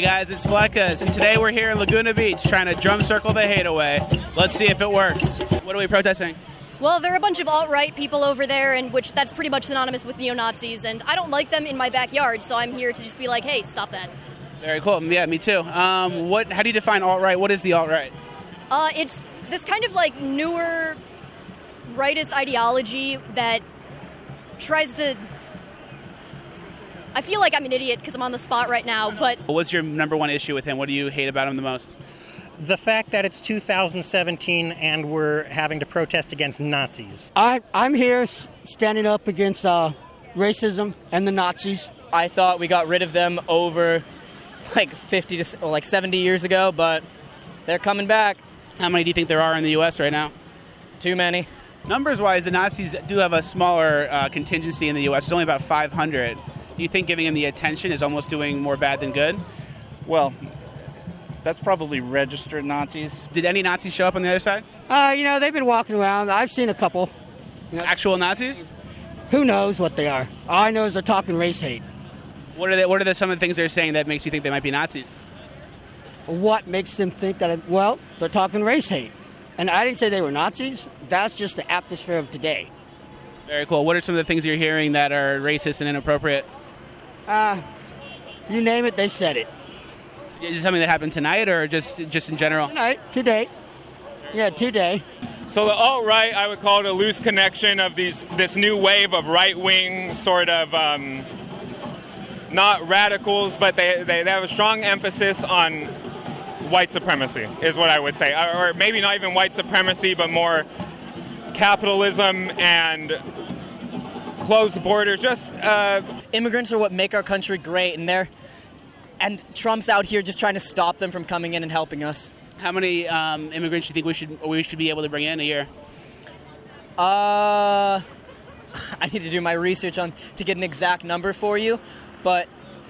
Hey guys, it's Fleccas, and today we're here in Laguna Beach trying to drum circle the hate away. Let's see if it works. What are we protesting? Well, there are a bunch of alt-right people over there, and which that's pretty much synonymous with neo-Nazis, and I don't like them in my backyard, so I'm here to just be like, hey, stop that. Very cool. Yeah, me too. How do you define alt-right? What is the alt-right? It's this kind of like newer rightist ideology that tries to... I feel like I'm an idiot because I'm on the spot right now, but... What's your number one issue with him? What do you hate about him the most? The fact that it's 2017 and we're having to protest against Nazis. I'm here standing up against racism and the Nazis. I thought we got rid of them over like 50 to like 70 years ago, but they're coming back. How many do you think there are in the U.S. right now? Too many. Numbers-wise, the Nazis do have a smaller contingency in the U.S. It's only about 500. Do you think giving them the attention is almost doing more bad than good? Well, that's probably registered Nazis. Did any Nazis show up on the other side? They've been walking around. I've seen a couple. Actual Nazis? Who knows what they are? All I know is they're talking race hate. What are some of the things they're saying that makes you think they might be Nazis? What makes them think that? Well, they're talking race hate. And I didn't say they were Nazis. That's just the atmosphere of today. Very cool. What are some of the things you're hearing that are racist and inappropriate? You name it, they said it. Is it something that happened tonight or just in general? Today. Yeah, today. So the alt-right, I would call it a loose connection of this new wave of right-wing sort of, not radicals, but they have a strong emphasis on white supremacy, is what I would say. Or maybe not even white supremacy, but more capitalism and closed borders. Just immigrants are what make our country great, and Trump's out here just trying to stop them from coming in and helping us. How many immigrants do you think we should be able to bring in a year? I need to do my research to get an exact number for you, but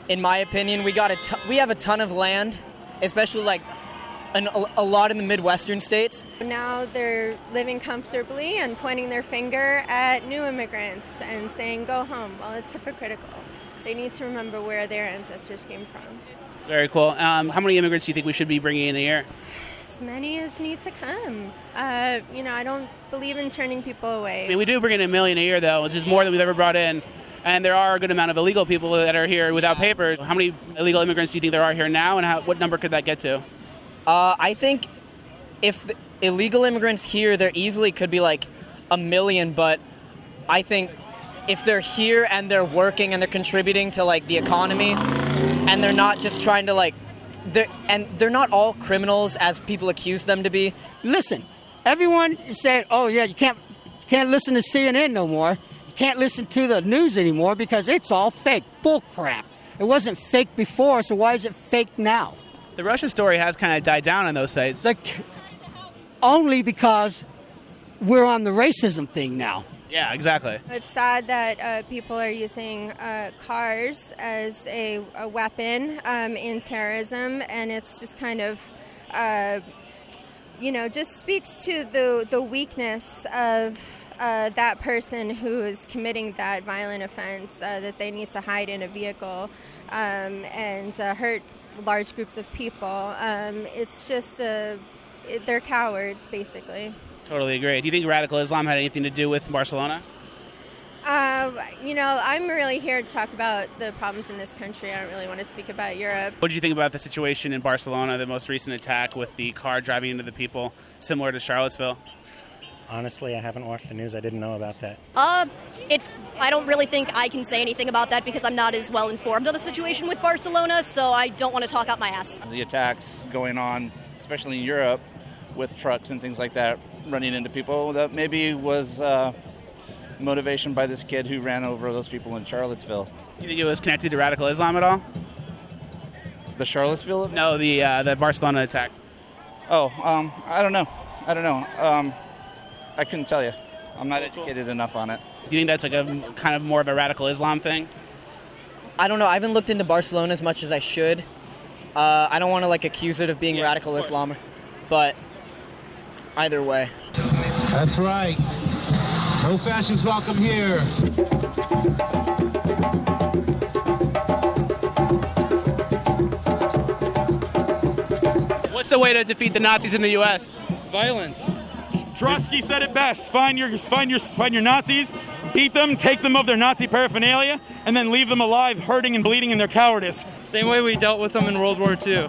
in my opinion, we have a ton of land, especially like a lot in the Midwestern states. Now they're living comfortably and pointing their finger at new immigrants and saying, go home. Well, it's hypocritical. They need to remember where their ancestors came from. Very cool. How many immigrants do you think we should be bringing in a year? As many as need to come. I don't believe in turning people away. I mean, we do bring in 1 million a year, though, which is more than we've ever brought in. And there are a good amount of illegal people that are here without papers. How many illegal immigrants do you think there are here now, and what number could that get to? I think if the illegal immigrants here, there easily could be like 1 million, but I think if they're here and they're working and they're contributing to like the economy, and they're not just trying to they're not all criminals as people accuse them to be. Listen, everyone said, oh yeah, you can't listen to CNN no more. You can't listen to the news anymore because it's all fake. Bull crap. It wasn't fake before, so why is it fake now? The Russia story has kind of died down on those sites. Only because we're on the racism thing now. Yeah, exactly. It's sad that people are using cars as a weapon in terrorism, and it's just kind of, just speaks to the weakness of that person who is committing that violent offense, that they need to hide in a vehicle and hurt large groups of people. It's just, they're cowards, basically. Totally agree. Do you think radical Islam had anything to do with Barcelona? I'm really here to talk about the problems in this country. I don't really want to speak about Europe. What did you think about the situation in Barcelona, the most recent attack with the car driving into the people, similar to Charlottesville? Honestly, I haven't watched the news. I didn't know about that. I don't really think I can say anything about that because I'm not as well informed on the situation with Barcelona, so I don't want to talk out my ass. The attacks going on, especially in Europe, with trucks and things like that, running into people, that maybe was motivation by this kid who ran over those people in Charlottesville. Do you think it was connected to radical Islam at all? The Charlottesville? No, the Barcelona attack. Oh, I don't know. I couldn't tell you. I'm not educated enough on it. Do you think that's like a kind of more of a radical Islam thing? I don't know. I haven't looked into Barcelona as much as I should. I don't want to accuse it of being radical Islam, but either way. That's right. No fascists welcome here. way to defeat the Nazis in the U.S.? Violence. Trotsky said it best. Find your Nazis, beat them, take them of their Nazi paraphernalia, and then leave them alive, hurting and bleeding in their cowardice. Same way we dealt with them in World War II.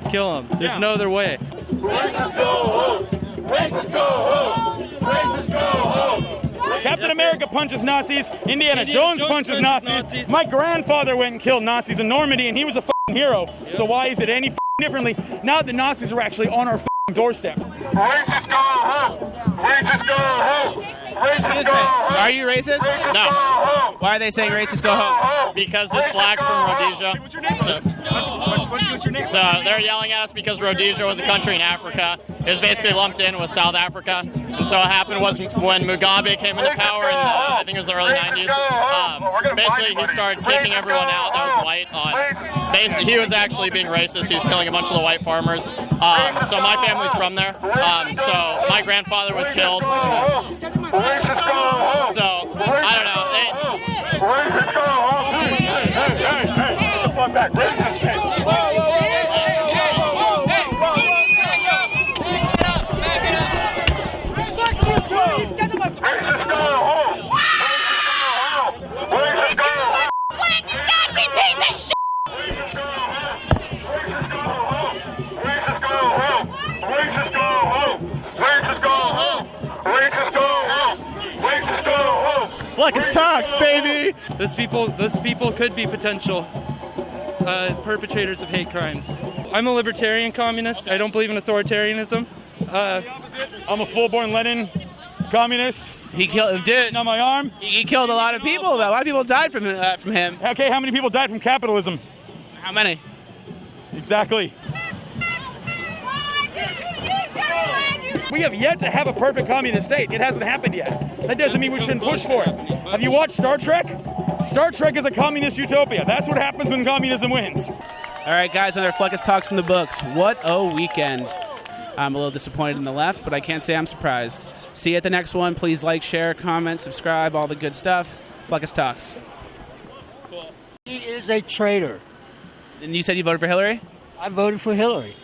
Kill them. There's no other way. Racists go home! Racists go home! Racists go home! Captain America punches Nazis. Indiana Jones punches Nazis. My grandfather went and killed Nazis in Normandy, and he was a f***ing hero. Yep. So why is it any f***ing differently now that the Nazis are actually on our f***ing doorsteps? Racists go home! Racists go home! Racists go home! Are you racist? Racists No. go home! Why are they saying racists go home? Because this flag from Rhodesia. What's your name? What's your name? So they're yelling at us because Rhodesia was a country in Africa. It was basically lumped in with South Africa. And so what happened was when Mugabe came into power in I think it was the early 90s, basically he started kicking everyone out that was white. Basically, he was actually being racist. He was killing a bunch of the white farmers. So my family's from there. So my grandfather was killed. So I don't know. Fleccas talks, baby. Those people could be potential perpetrators of hate crimes. I'm a libertarian communist. I don't believe in authoritarianism. I'm a full-born Lenin communist. He killed, dude. On my arm. He killed a lot of people. Though. A lot of people died from him. Okay, how many people died from capitalism? How many? Exactly. We have yet to have a perfect communist state. It hasn't happened yet. That doesn't mean we shouldn't push for it. Have you watched Star Trek? Star Trek is a communist utopia. That's what happens when communism wins. All right, guys, another Fleccas Talks in the books. What a weekend. I'm a little disappointed in the left, but I can't say I'm surprised. See you at the next one. Please like, share, comment, subscribe, all the good stuff. Fleccas Talks. He is a traitor. And you said you voted for Hillary? I voted for Hillary.